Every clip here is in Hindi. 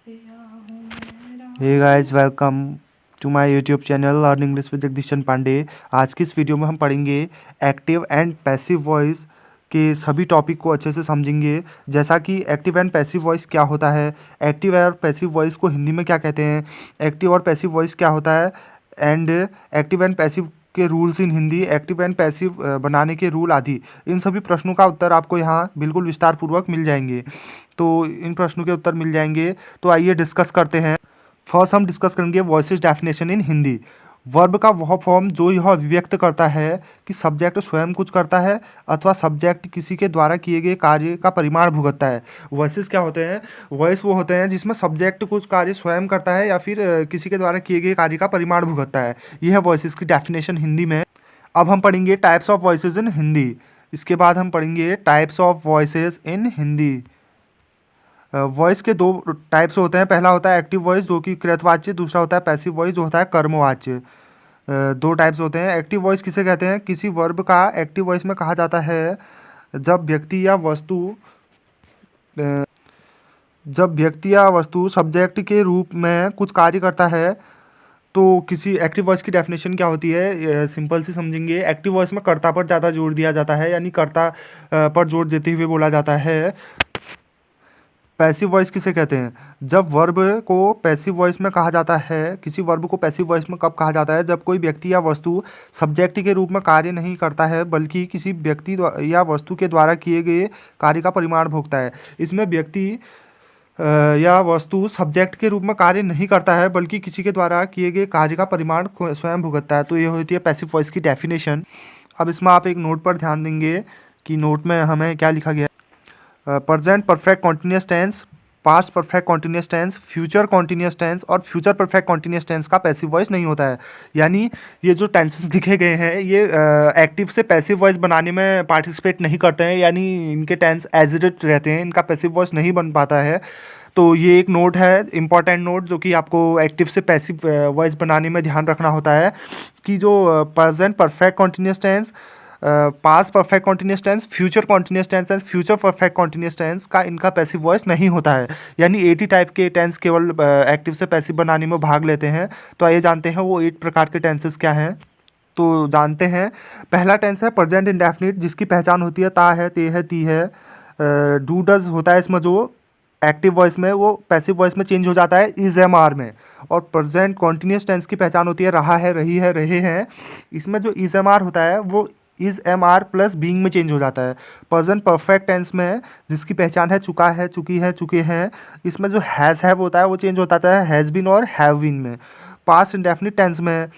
Hey guys, welcome to my YouTube channel learn English with Jagdishan Pandey. आज की इस वीडियो में हम पढ़ेंगे एक्टिव एंड पैसिव वॉइस के सभी टॉपिक को अच्छे से समझेंगे। जैसा कि एक्टिव एंड पैसिव वॉइस क्या होता है, एक्टिव और पैसिव वॉइस को हिंदी में क्या कहते हैं, एक्टिव और पैसिव वॉइस क्या होता है, एंड एक्टिव एंड पैसिव के rules in Hindi, active and passive बनाने के रूल आदि, इन सभी प्रश्नों का उत्तर आपको यहाँ बिल्कुल विस्तार पूर्वक मिल जाएंगे। तो इन प्रश्नों के उत्तर मिल जाएंगे, तो आइए डिस्कस करते हैं। फर्स्ट हम डिस्कस करेंगे voices definition in Hindi. Verb का वह फॉर्म जो यह अभिव्यक्त करता है कि सब्जेक्ट स्वयं कुछ करता है अथवा सब्जेक्ट किसी के द्वारा किए गए कार्य का परिमाण भुगतता है। वॉइसेस क्या होते हैं? वॉइस वो होते हैं जिसमें सब्जेक्ट कुछ कार्य स्वयं करता है या फिर किसी के द्वारा किए गए कार्य का परिमाण भुगतता है। यह है वॉइसेस की डेफिनेशन हिंदी में। अब हम पढ़ेंगे टाइप्स ऑफ वॉइसेस इन हिंदी। इसके बाद हम पढ़ेंगे types of voices in Hindi. Voice के दो टाइप्स होते हैं। पहला होता है एक्टिव वॉइस जो कि कृतवाच्य, दूसरा होता है पैसिव वॉइस जो होता है कर्मवाच्य। दो टाइप्स होते हैं। एक्टिव वॉइस किसे कहते हैं? किसी वर्ब का एक्टिव वॉइस में कहा जाता है जब व्यक्ति या वस्तु सब्जेक्ट के रूप में कुछ कार्य करता है। तो किसी एक्टिव वॉइस की डेफिनेशन क्या होती है, सिंपल सी समझेंगे। एक्टिव वॉइस में कर्ता पर ज़्यादा जोर दिया जाता है, यानी कर्ता पर जोर देते हुए बोला जाता है। पैसिव वॉइस किसे कहते हैं? जब वर्ब को पैसिव वॉइस में कहा जाता है, किसी वर्ब को पैसिव वॉइस में कब कहा जाता है? जब कोई व्यक्ति या वस्तु सब्जेक्ट के रूप में कार्य नहीं करता है बल्कि किसी व्यक्ति या वस्तु के द्वारा किए गए कार्य का परिमाण भोगता है। इसमें व्यक्ति या वस्तु सब्जेक्ट के रूप में कार्य नहीं करता है बल्कि किसी के द्वारा किए गए कार्य का परिमाण स्वयं भुगतता है। तो ये होती है पैसिव वॉइस की डेफिनेशन। अब इसमें आप एक नोट पर ध्यान देंगे कि नोट में हमें क्या लिखा गया। Present perfect continuous tense, past perfect continuous tense, future continuous tense और फ्यूचर परफेक्ट कॉन्टिन्यूस टेंस का पैसिव वॉइस नहीं होता है। यानी ये जो टेंसेस लिखे गए हैं ये एक्टिव से पैसिव वॉइस बनाने में पार्टिसिपेट नहीं करते हैं, यानी इनके टेंस एज इट रहते हैं, इनका पैसिव वॉइस नहीं बन पाता है। तो ये एक नोट है, इंपॉर्टेंट नोट, जो कि आपको एक्टिव से पैसिव वॉइस बनाने में ध्यान रखना होता है कि जो present perfect continuous tense, past perfect continuous tense, future continuous tense and future perfect continuous tense का इनका पैसिव वॉइस नहीं होता है। यानी 80 टाइप के टेंस केवल एक्टिव से पैसिव बनाने में भाग लेते हैं। तो आइए जानते हैं वो 8 प्रकार के टेंसेस क्या हैं। तो जानते हैं। पहला टेंस है प्रेजेंट इंडेफिनिट, जिसकी पहचान होती है ता है, ते है, ती है। डू डज होता है इसमें, जो एक्टिव वॉइस में, वो पैसिव वॉइस में चेंज हो जाता है इज एम आर में। और प्रेजेंट कॉन्टिन्यूस टेंस की पहचान होती है रहा है, रही है, रहे हैं। इसमें जो इज एम आर होता है वो is am are plus being में चेंज हो जाता है। प्रेजेंट परफेक्ट टेंस में जिसकी पहचान है चुका है, चुकी है, चुके हैं, इसमें जो हैज़ हैव होता है वो चेंज होता है हैज़ बीन और हैव बीन में। पास्ट इंडेफिनिट टेंस में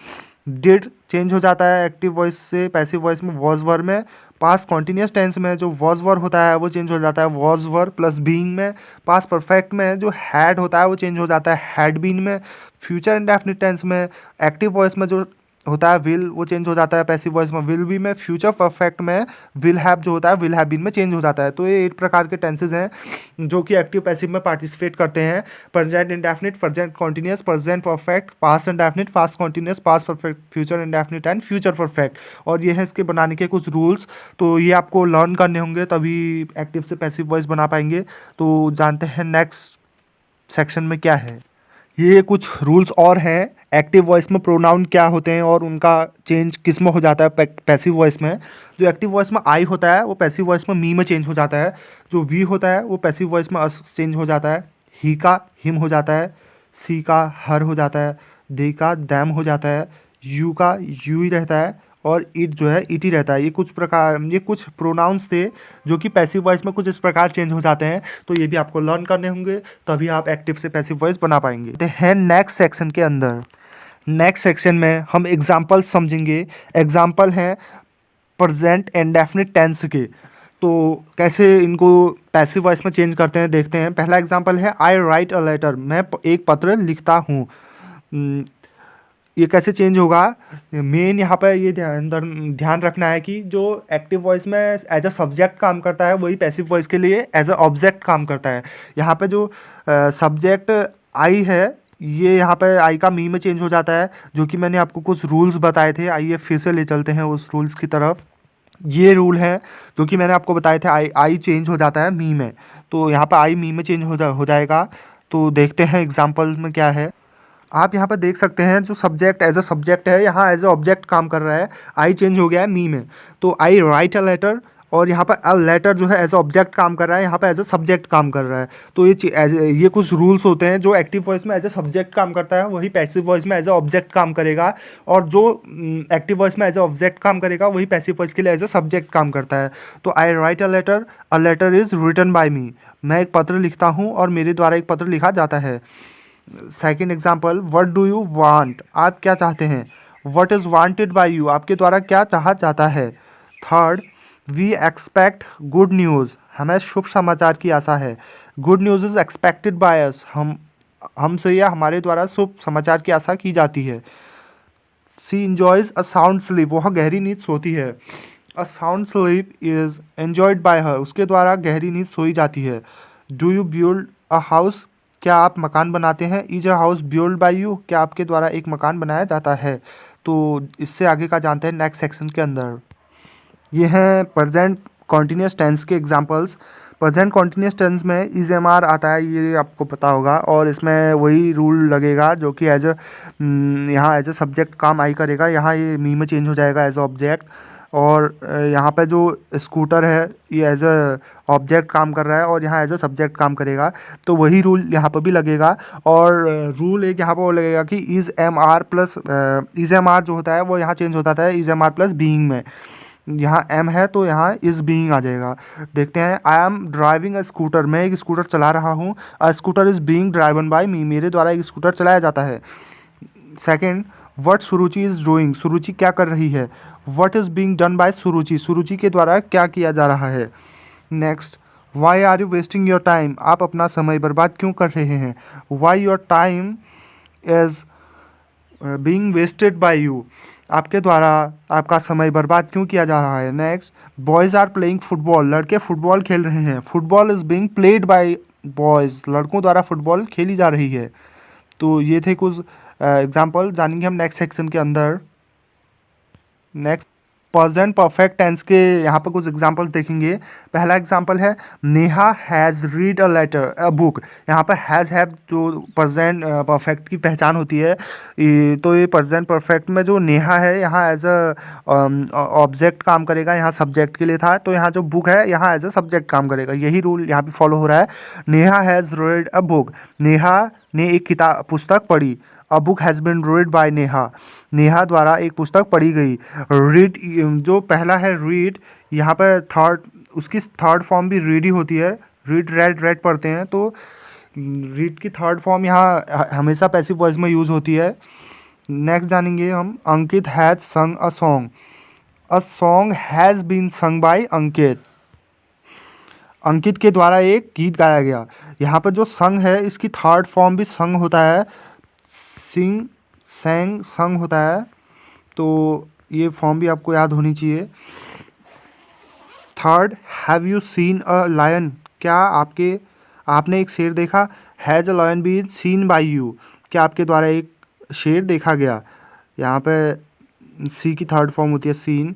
डिड चेंज हो जाता है एक्टिव वॉइस से पैसिव वॉइस में वॉज वर में। पास्ट कॉन्टिन्यूस टेंस में जो वॉज वर होता है वो चेंज हो जाता है वॉज वर प्लस बीइंग में। पास्ट परफेक्ट में जो हैड होता है वो चेंज हो जाता है हैड बीन में। फ्यूचर इंडेफिनिट टेंस में एक्टिव वॉइस में जो होता है विल, वो चेंज हो जाता है पैसिव वॉइस में विल बी में। फ्यूचर परफेक्ट में विल हैव जो होता है विल हैव बीन में चेंज हो जाता है। तो ये 8 प्रकार के टेंसेज हैं जो कि एक्टिव पैसिव में पार्टिसिपेट करते हैं। Present indefinite, present continuous, present perfect, past indefinite, past continuous, past perfect, future indefinite and future perfect. और ये है इसके बनाने के कुछ रूल्स। तो ये आपको लर्न करने होंगे तभी एक्टिव से पैसिव वॉइस बना पाएंगे। तो जानते हैं नेक्स्ट सेक्शन में क्या है। ये कुछ रूल्स और हैं। एक्टिव वॉइस में प्रोनाउन क्या होते हैं और उनका चेंज किस में हो जाता है पैसिव वॉइस में। जो एक्टिव वॉइस में आई होता है वो पैसिव वॉइस में मी में चेंज हो जाता है। जो वी होता है वो पैसिव वॉइस में अस चेंज हो जाता है। ही का हिम हो जाता है। सी का हर हो जाता है। दे का दैम हो जाता है। यू का यू ही रहता है। और इट जो है इट ही रहता है। ये कुछ प्रोनाउंस थे जो कि पैसिव वॉइस में कुछ इस प्रकार चेंज हो जाते हैं। तो ये भी आपको लर्न करने होंगे तभी आप एक्टिव से पैसिव वॉइस बना पाएंगे। तो है नेक्स्ट सेक्शन के अंदर। नेक्स्ट सेक्शन में हम एग्जाम्पल समझेंगे। एग्जाम्पल हैं प्रेजेंट इंडेफिनिट टेंस के। तो कैसे इनको पैसिव वॉइस में चेंज करते हैं देखते हैं। पहला एग्जाम्पल है आई राइट अ लेटर, मैं एक पत्र लिखता हूँ। ये कैसे चेंज होगा? मेन यहाँ पर ये ध्यान रखना है कि जो एक्टिव वॉइस में एज अ सब्जेक्ट काम करता है वही पैसिव वॉइस के लिए एज अ ऑब्जेक्ट काम करता है। यहाँ पे जो सब्जेक्ट आई है ये यहाँ पे आई का मी में चेंज हो जाता है, जो कि मैंने आपको कुछ रूल्स बताए थे। आइए फिर से ले चलते हैं उस रूल्स की तरफ। ये रूल है जो कि मैंने आपको बताए थे। आई चेंज हो जाता है मी में, तो यहाँ पे आई मी में चेंज हो जाएगा। तो देखते हैं एग्जाम्पल में क्या है। आप यहाँ पर देख सकते हैं जो सब्जेक्ट एज अ सब्जेक्ट है, यहाँ एज अ ऑब्जेक्ट काम कर रहा है। आई चेंज हो गया है मी में, तो आई राइट अ लेटर, और यहाँ पर अ लेटर जो है एज अ ऑब्जेक्ट काम कर रहा है, यहाँ पर एज अ सब्जेक्ट काम कर रहा है। तो ये कुछ रूल्स होते हैं। जो एक्टिव वॉइस में एज अ सब्जेक्ट काम करता है वही पैसिव वॉइस में एज अ ऑब्जेक्ट काम करेगा, और जो एक्टिव वॉइस में एज अ ऑब्जेक्ट काम करेगा वही पैसिव वॉइस के लिए एज अ सब्जेक्ट काम करता है। तो I write a letter is written by me, मैं एक पत्र लिखता हूँ और मेरे द्वारा एक पत्र लिखा जाता है। Second example, what do you want, आप क्या चाहते हैं। What is wanted by you, आपके द्वारा क्या चाहा जाता है। Third, we expect good news, हमें शुभ समाचार की आशा है। Good news is expected by us, हमसे या हमारे द्वारा शुभ समाचार की आशा की जाती है। सी इंजॉयज अ साउंड स्लीप, वह गहरी नींद सोती है। A sound sleep is enjoyed bye her, उसके द्वारा गहरी नींद सोई जाती है। Do you build a house, क्या आप मकान बनाते हैं। Is a house build by you, क्या आपके द्वारा एक मकान बनाया जाता है। तो इससे आगे का जानते हैं नेक्स्ट सेक्शन के अंदर। ये हैं प्रेजेंट कॉन्टीन्यूस टेंस के एग्जांपल्स। प्रेजेंट कॉन्टीन्यूस टेंस में इज एम आर आता है, ये आपको पता होगा, और इसमें वही रूल लगेगा जो कि एज अ यहाँ एज अ सब्जेक्ट काम आई करेगा। यहाँ ये मी में चेंज हो जाएगा एज अ ऑब्जेक्ट, और यहाँ पे जो स्कूटर है ये एज अ ऑब्जेक्ट काम कर रहा है और यहाँ एज अ सब्जेक्ट काम करेगा। तो वही रूल यहाँ पर भी लगेगा। और रूल एक यहाँ पर वो लगेगा कि is am are plus is am are जो होता है वो यहाँ चेंज होता है is am are plus being में। यहाँ एम है तो यहाँ इज़ बीइंग आ जाएगा। देखते हैं, I am driving a scooter, मैं एक स्कूटर चला रहा हूँ। A scooter is being driven by me, मेरे द्वारा एक स्कूटर चलाया जाता है। Second, what Suruchi is doing, Suruchi क्या कर रही है। What is being done by Suruchi, Suruchi के द्वारा क्या किया जा रहा है। Next, why are you wasting your time, आप अपना समय बर्बाद क्यों कर रहे हैं। Why your time is being wasted by you, आपके द्वारा आपका समय बर्बाद क्यों किया जा रहा है। Next, boys are playing football, लड़के फुटबॉल खेल रहे हैं। Football is being played by boys, लड़कों द्वारा फुटबॉल खेली जा रही है। तो ये थे कुछ एग्जाम्पल, जानेंगे हम नेक्स्ट सेक्शन के अंदर। नेक्स्ट, प्रेजेंट परफेक्ट टेंस के यहाँ पर कुछ एग्जांपल्स देखेंगे। पहला एग्जांपल है, Neha has read a letter a book. यहाँ पर हैज़ जो प्रेजेंट परफेक्ट की पहचान होती है, तो ये प्रेजेंट परफेक्ट में जो नेहा है यहाँ एज अ ऑब्जेक्ट काम करेगा, यहाँ सब्जेक्ट के लिए था। तो यहाँ जो बुक है यहाँ एज अ सब्जेक्ट काम करेगा, यही रूल यहाँ पे फॉलो हो रहा है। Neha has read a book, Neha ने एक किताब पुस्तक पढ़ी। A book has been read by Neha, Neha द्वारा एक पुस्तक पढ़ी गई। रीड जो पहला है रीड, यहाँ पर थर्ड, उसकी थर्ड फॉर्म भी रीड ही होती है। रीड रेड रेड पढ़ते हैं, तो रीड की थर्ड फॉर्म यहाँ हमेशा पैसिव वॉइस में यूज़ होती है। नेक्स्ट जानेंगे हम, Ankit has sung a song, a song has been sung by Ankit, Ankit के द्वारा एक गीत गाया गया। यहाँ पर जो संग है इसकी थर्ड फॉर्म भी संग होता है, सिंग सेंग संग होता है। तो ये फॉर्म भी आपको याद होनी चाहिए। Third, have you seen a lion, क्या आपने एक शेर देखा। Has a lion been seen by you, क्या आपके द्वारा एक शेर देखा गया। यहाँ पे सी की थर्ड फॉर्म होती है seen.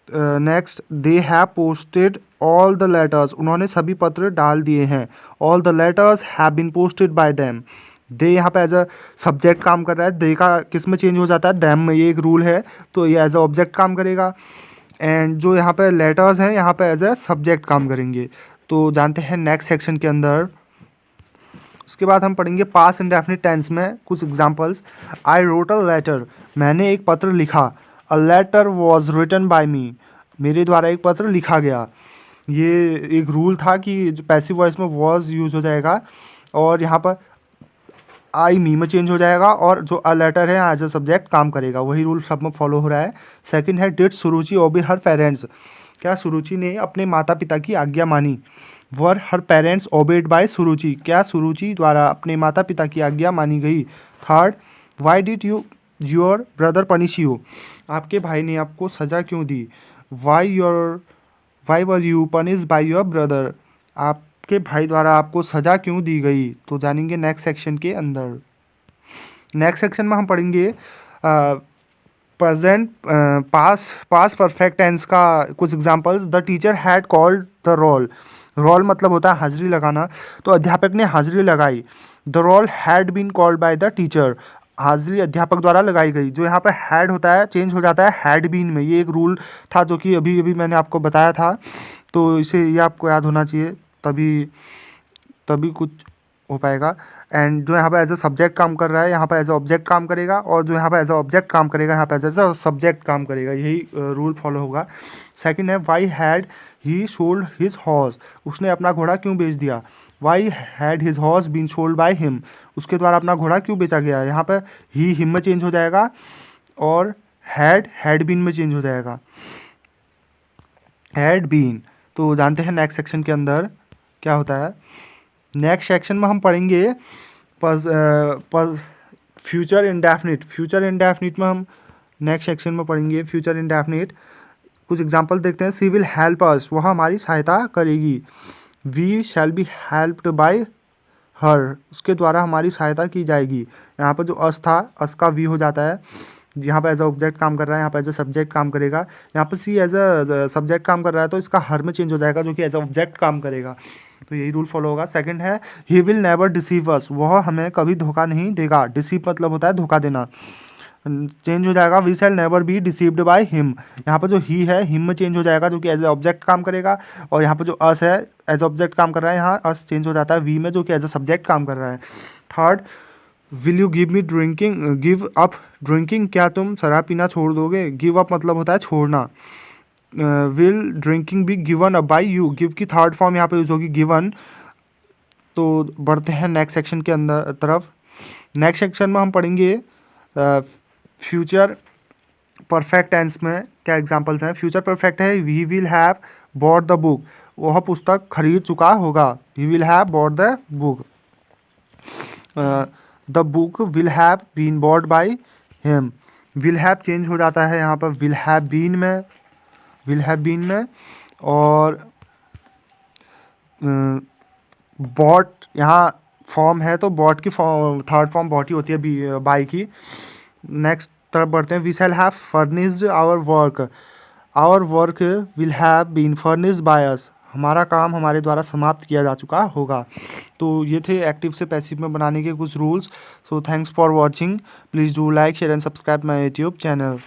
Next, they have posted all the letters, उन्होंने सभी पत्र डाल दिए हैं। All the letters have been posted by them, they यहाँ पे एज अ सब्जेक्ट काम कर रहा है। दे का किस में चेंज हो जाता है, दैम में, ये एक रूल है। तो ये एज अ ऑब्जेक्ट काम करेगा। एंड जो यहाँ पे लेटर्स हैं यहाँ पे एज अ सब्जेक्ट काम करेंगे। तो जानते हैं नेक्स्ट सेक्शन के अंदर। उसके बाद हम पढ़ेंगे पास्ट इंडेफिनिट टेंस में कुछ examples. I wrote a letter, मैंने एक पत्र लिखा। A letter was written by me, मेरे द्वारा एक पत्र लिखा गया। ये एक रूल था कि जो पैसिव वॉइस में वॉज यूज़ हो जाएगा और यहाँ पर आई मी में चेंज हो जाएगा, और जो अ लेटर है एज अ सब्जेक्ट काम करेगा। वही रूल सब में फॉलो हो रहा है। सेकंड है, डिड सुरुचि ओबे हर पेरेंट्स, क्या सुरुचि ने अपने माता पिता की आज्ञा मानी। वर हर पेरेंट्स ओबेड बाय सुरुचि, क्या सुरुचि द्वारा अपने माता पिता की आज्ञा मानी गई। Third, why did your brother punish you, आपके भाई ने आपको सज़ा क्यों दी। Why were you punish by your brother, आपके भाई द्वारा आपको सज़ा क्यों दी गई। तो जानेंगे नेक्स्ट सेक्शन के अंदर। नेक्स्ट सेक्शन में हम पढ़ेंगे प्रेजेंट पास परफेक्ट टेंस का कुछ examples. The teacher had called the roll. Roll मतलब होता है हाजिरी लगाना, तो अध्यापक ने हाजिरी लगाई। The roll had been called by the teacher. हाजिरी अध्यापक द्वारा लगाई गई। जो यहाँ पे हैड होता है चेंज हो जाता है हैड बीन में। ये एक रूल था जो कि अभी अभी मैंने आपको बताया था, तो इसे ये आपको याद होना चाहिए, तभी तभी कुछ हो पाएगा। एंड जो यहाँ पे एज अ सब्जेक्ट काम कर रहा है यहाँ पे एज अ ऑब्जेक्ट काम करेगा, और जो यहाँ पे एज अ ऑब्जेक्ट काम करेगा यहाँ पे एज अ सब्जेक्ट काम करेगा। यही रूल फॉलो होगा। सेकंड है why had he sold his horse. उसने अपना घोड़ा क्यों बेच दिया। Why had his horse been sold by him. उसके द्वारा अपना घोड़ा क्यों बेचा गया। यहाँ पे ही हिम में चेंज हो जाएगा और हैड बीन में चेंज हो जाएगा, हैड बीन। तो जानते हैं नेक्स्ट सेक्शन के अंदर क्या होता है। नेक्स्ट सेक्शन में हम पढ़ेंगे फ्यूचर इंडेफिनिट। फ्यूचर इंडेफिनिट में हम नेक्स्ट सेक्शन में पढ़ेंगे फ्यूचर इंडेफिनिट। कुछ एग्जांपल देखते हैं। She will help us. वह हमारी सहायता करेगी। We shall be helped by her. उसके द्वारा हमारी सहायता की जाएगी। यहाँ पर जो अस था, अस का वी हो जाता है। यहाँ पे एज अ ऑब्जेक्ट काम कर रहा है, यहाँ पे एज अ सब्जेक्ट काम करेगा। यहाँ पे सी एज अ सब्जेक्ट काम कर रहा है, तो इसका हर में चेंज हो जाएगा जो कि एज अ ऑब्जेक्ट काम करेगा। तो यही रूल फॉलो होगा। सेकंड है ही विल नेवर डिसीव अस। वह हमें कभी धोखा नहीं देगा। डिसीव मतलब होता है धोखा देना। चेंज हो जाएगा we shall never be deceived by him. यहाँ पर जो ही है हिम में चेंज हो जाएगा जो कि एज ए ऑब्जेक्ट काम करेगा, और यहाँ पर जो अस है एज ऑब्जेक्ट काम कर रहा है, यहाँ अस चेंज हो जाता है वी में जो कि एज ए सब्जेक्ट काम कर रहा है। Third, will you give me drinking give up drinking. क्या तुम शराब पीना छोड़ दोगे। गिव अप मतलब होता है छोड़ना। Will drinking be given up by you. Give की थर्ड फॉर्म यहाँ पे यूज होगी गिवन। तो बढ़ते हैं नेक्स्ट सेक्शन के अंदर तरफ। नेक्स्ट सेक्शन में हम पढ़ेंगे फ्यूचर परफेक्ट टेंस में क्या एग्जांपल्स हैं। फ्यूचर परफेक्ट है we will have bought the book. वह पुस्तक खरीद चुका होगा। We will have bought the book. The book will have been bought by him. Will have change हो जाता है यहाँ पर विल हैव बीन में, विल हैव बीन में। और बॉट यहाँ फॉर्म है, तो बॉट की फॉर्म थर्ड फॉर्म बॉट ही होती है बाय की। नेक्स्ट तरफ बढ़ते हैं। We shall have furnished our work. Our work will have been furnished by us. हमारा काम हमारे द्वारा समाप्त किया जा चुका होगा। तो ये थे एक्टिव से पैसिव में बनाने के कुछ rules. So thanks for watching. Please do like share and subscribe my YouTube channel.